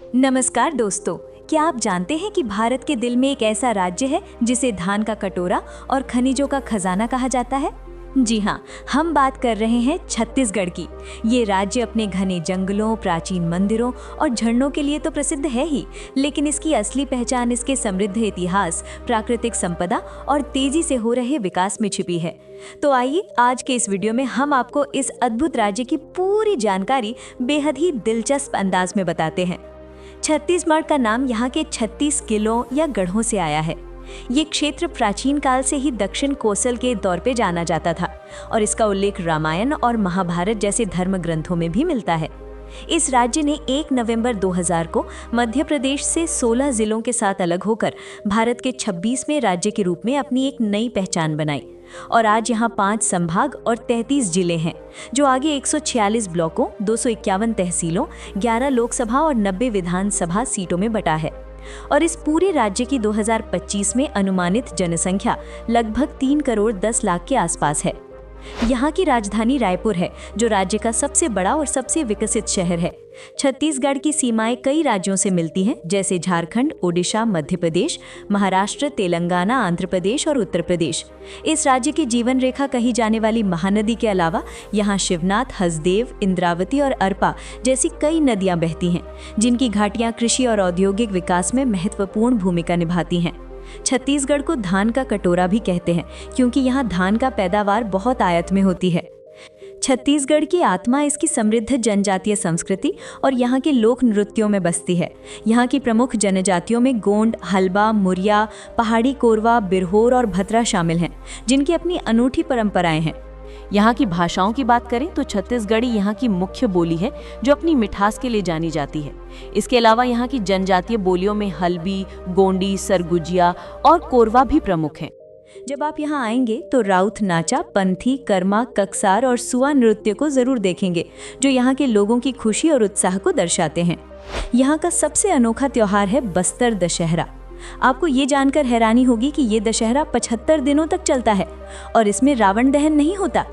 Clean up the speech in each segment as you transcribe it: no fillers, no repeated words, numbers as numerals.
नमस्कार दोस्तों, क्या आप जानते हैं कि भारत के दिल में एक ऐसा राज्य है जिसे धान का कटोरा और खनिजों का खजाना कहा जाता है? जी हाँ, हम बात कर रहे हैं छत्तीसगढ़ की। ये राज्य अपने घने जंगलों, प्राचीन मंदिरों और झरनों के लिए तो प्रसिद्ध है ही, लेकिन इसकी असली पहचान इसके समृद्ध इतिहास, प्राकृतिक संपदा और तेजी से हो रहे विकास में छिपी है। तो आइए आज के इस वीडियो में हम आपको इस अद्भुत राज्य की पूरी जानकारी बेहद ही दिलचस्प अंदाज में बताते हैं। छत्तीसगढ़ का नाम यहाँ के 36 किलों या गढ़ों से आया है। ये क्षेत्र प्राचीन काल से ही दक्षिण कोसल के तौर पे जाना जाता था और इसका उल्लेख रामायण और महाभारत जैसे धर्म ग्रंथों में भी मिलता है। इस राज्य ने 1 नवंबर 2000 को मध्य प्रदेश से 16 जिलों के साथ अलग होकर भारत के 26वें राज्य के रूप में अपनी एक नई पहचान बनाई और आज यहाँ 5 संभाग और 33 जिले हैं, जो आगे 146 ब्लॉकों, 251 तहसीलों, 11 लोकसभा और 90 विधानसभा सीटों में बटा है। और इस पूरे राज्य की 2025 में अनुमानित जनसंख्या लगभग 3 करोड़ 10 लाख के आसपास है। यहाँ की राजधानी रायपुर है, जो राज्य का सबसे बड़ा और सबसे विकसित शहर है। छत्तीसगढ़ की सीमाएं कई राज्यों से मिलती हैं, जैसे झारखंड, ओडिशा, मध्य प्रदेश, महाराष्ट्र, तेलंगाना, आंध्र प्रदेश और उत्तर प्रदेश। इस राज्य की जीवन रेखा कही जाने वाली महानदी के अलावा यहाँ शिवनाथ, हसदेव, इंद्रावती और अरपा जैसी कई नदियां बहती हैं, जिनकी घाटियां कृषि और औद्योगिक विकास में महत्वपूर्ण भूमिका निभाती हैं। छत्तीसगढ़ को धान का कटोरा भी कहते हैं, क्योंकि यहाँ धान का पैदावार बहुत आयत में होती है। छत्तीसगढ़ की आत्मा इसकी समृद्ध जनजातीय संस्कृति और यहाँ के लोक नृत्यों में बसती है। यहाँ की प्रमुख जनजातियों में गोंड, हल्बा, मुरिया, पहाड़ी कोरवा, बिरहोर और भतरा शामिल हैं, जिनकी अपनी अनूठी परंपराएं हैं। यहाँ की भाषाओं की बात करें तो छत्तीसगढ़ी यहाँ की मुख्य बोली है, जो अपनी मिठास के लिए जानी जाती है। इसके अलावा यहाँ की जनजातीय बोलियों में हल्बी, गोंडी, सरगुजिया और कोरवा भी प्रमुख हैं। जब आप यहाँ आएंगे तो राउत नाचा, पंथी, कर्मा, कक्सार और सुआ नृत्य को जरूर देखेंगे, जो यहाँ के लोगों की खुशी और उत्साह को दर्शाते हैं। यहाँ का सबसे अनोखा त्योहार है बस्तर दशहरा। आपको ये जानकर हैरानी होगी कि ये दशहरा 75 दिनों तक चलता है और इसमें रावण दहन नहीं होता।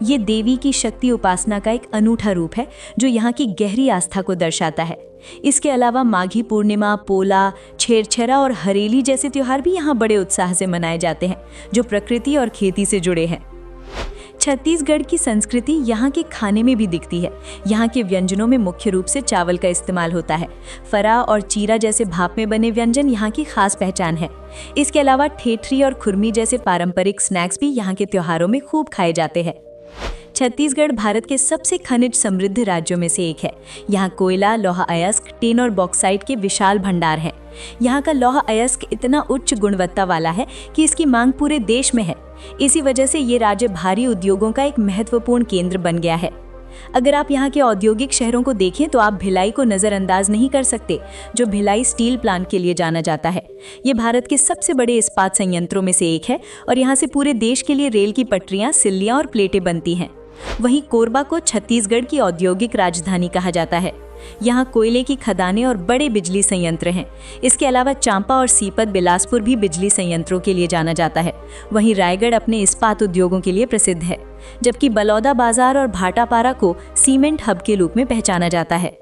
ये देवी की शक्ति उपासना का एक अनूठा रूप है, जो यहाँ की गहरी आस्था को दर्शाता है। इसके अलावा माघी पूर्णिमा, पोला, छेरछेरा और हरेली जैसे त्योहार भी यहाँ बड़े उत्साह से मनाए जाते हैं, जो प्रकृति और खेती से जुड़े हैं। छत्तीसगढ़ की संस्कृति यहाँ के खाने में भी दिखती है। यहाँ के व्यंजनों में मुख्य रूप से चावल का इस्तेमाल होता है। फरा और चीरा जैसे भाप में बने व्यंजन यहाँ की खास पहचान है। इसके अलावा ठेठरी और खुरमी जैसे पारंपरिक स्नैक्स भी यहाँ के त्योहारों में खूब खाए जाते हैं। छत्तीसगढ़ भारत के सबसे खनिज समृद्ध राज्यों में से एक है। यहाँ कोयला, लौह अयस्क, टिन और बॉक्साइट के विशाल भंडार हैं। यहाँ का लौह अयस्क इतना उच्च गुणवत्ता वाला है कि इसकी मांग पूरे देश में है। इसी वजह से ये राज्य भारी उद्योगों का एक महत्वपूर्ण केंद्र बन गया है। अगर आप यहाँ के औद्योगिक शहरों को देखें तो आप भिलाई को नज़रअंदाज नहीं कर सकते, जो भिलाई स्टील प्लांट के लिए जाना जाता है। ये भारत के सबसे बड़े इस्पात संयंत्रों में से एक है और यहाँ से पूरे देश के लिए रेल की पटरियाँ, सिल्लियाँ और प्लेटें बनती हैं। वहीं कोरबा को छत्तीसगढ़ की औद्योगिक राजधानी कहा जाता है। यहाँ कोयले की खदानें और बड़े बिजली संयंत्र हैं। इसके अलावा चांपा और सीपत, बिलासपुर भी बिजली संयंत्रों के लिए जाना जाता है। वहीं रायगढ़ अपने इस्पात उद्योगों के लिए प्रसिद्ध है, जबकि बलौदा बाजार और भाटापारा को सीमेंट हब के रूप में पहचाना जाता है।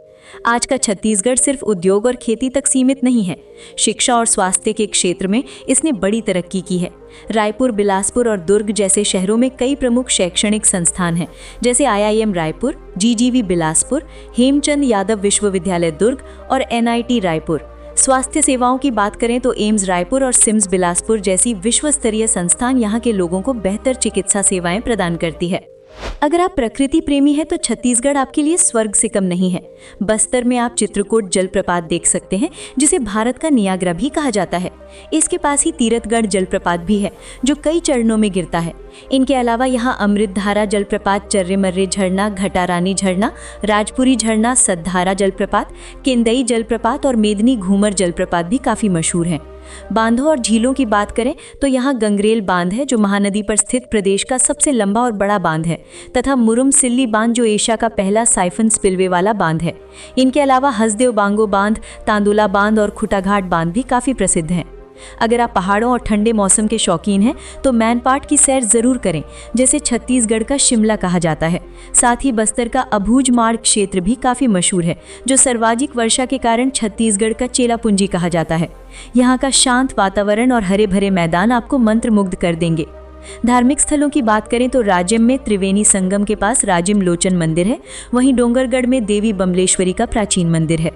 आज का छत्तीसगढ़ सिर्फ उद्योग और खेती तक सीमित नहीं है। शिक्षा और स्वास्थ्य के क्षेत्र में इसने बड़ी तरक्की की है। रायपुर, बिलासपुर और दुर्ग जैसे शहरों में कई प्रमुख शैक्षणिक संस्थान हैं, जैसे IIM रायपुर, GGV बिलासपुर, हेमचंद यादव विश्वविद्यालय दुर्ग और NIT रायपुर। स्वास्थ्य सेवाओं की बात करें तो एम्स रायपुर और सिम्स बिलासपुर जैसी विश्व स्तरीय संस्थान यहाँ के लोगों को बेहतर चिकित्सा सेवाएं प्रदान करती है। अगर आप प्रकृति प्रेमी हैं तो छत्तीसगढ़ आपके लिए स्वर्ग से कम नहीं है। बस्तर में आप चित्रकूट जलप्रपात देख सकते हैं, जिसे भारत का नियाग्रा भी कहा जाता है। इसके पास ही तीरथगढ़ जलप्रपात भी है, जो कई चरणों में गिरता है। इनके अलावा यहाँ अमृतधारा जलप्रपात, चर्रेमर्रे झरना, घटारानी झरना, राजपुरी झरना, सद्धारा जलप्रपात, केंदई जलप्रपात और मेदनी घूमर जलप्रपात भी काफ़ी मशहूर हैं। बांधों और झीलों की बात करें तो यहाँ गंगरेल बांध है, जो महानदी पर स्थित प्रदेश का सबसे लंबा और बड़ा बांध है, तथा मुरुम सिल्ली बांध, जो एशिया का पहला साइफन स्पिलवे वाला बांध है। इनके अलावा हसदेव बांगो बांध, तांदुला बांध और खुटाघाट बांध भी काफ़ी प्रसिद्ध हैं। अगर आप पहाड़ों और ठंडे मौसम के शौकीन हैं तो मैनपाट की सैर जरूर करें, जैसे छत्तीसगढ़ का शिमला कहा जाता है। साथ ही बस्तर का अबूझमाड़ क्षेत्र भी काफी मशहूर है, जो सर्वाधिक वर्षा के कारण छत्तीसगढ़ का चेलापुंजी कहा जाता है। यहाँ का शांत वातावरण और हरे भरे मैदान आपको मंत्रमुग्ध कर देंगे। धार्मिक स्थलों की बात करें तो राजिम में त्रिवेणी संगम के पास राजिम लोचन मंदिर है। वहीं डोंगरगढ़ में देवी बमलेश्वरी का प्राचीन मंदिर है।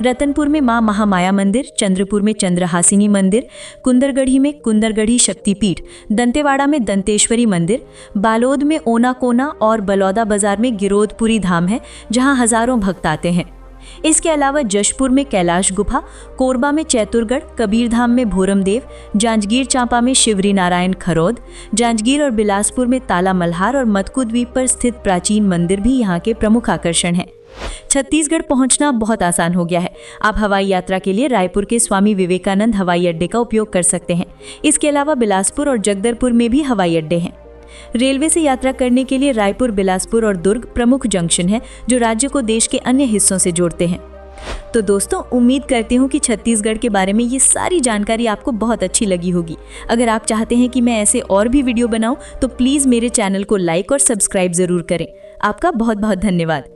रतनपुर में मां महामाया मंदिर, चंद्रपुर में चंद्रहासिनी मंदिर, कुंदरगढ़ी में कुंदरगढ़ी शक्तिपीठ, दंतेवाड़ा में दंतेश्वरी मंदिर, बालोद में ओनाकोना और बलौदा बाजार में गिरोधपुरी धाम है, जहां हजारों भक्त आते हैं। इसके अलावा जशपुर में कैलाश गुफा, कोरबा में चैतुरगढ़, कबीरधाम में भोरमदेव, जांजगीर चांपा में शिवरी नारायण खरौद, जांजगीर और बिलासपुर में ताला मल्हार और मतकू द्वीप पर स्थित प्राचीन मंदिर भी यहाँ के प्रमुख आकर्षण हैं। छत्तीसगढ़ पहुंचना बहुत आसान हो गया है। आप हवाई यात्रा के लिए रायपुर के स्वामी विवेकानंद हवाई अड्डे का उपयोग कर सकते हैं। इसके अलावा बिलासपुर और जगदलपुर में भी हवाई अड्डे हैं। रेलवे से यात्रा करने के लिए रायपुर, बिलासपुर और दुर्ग प्रमुख जंक्शन हैं, जो राज्य को देश के अन्य हिस्सों से जोड़ते हैं। तो दोस्तों, उम्मीद करती हूँ कि छत्तीसगढ़ के बारे में ये सारी जानकारी आपको बहुत अच्छी लगी होगी। अगर आप चाहते हैं कि मैं ऐसे और भी वीडियो बनाऊं तो प्लीज़ मेरे चैनल को लाइक और सब्सक्राइब ज़रूर करें। आपका बहुत बहुत धन्यवाद।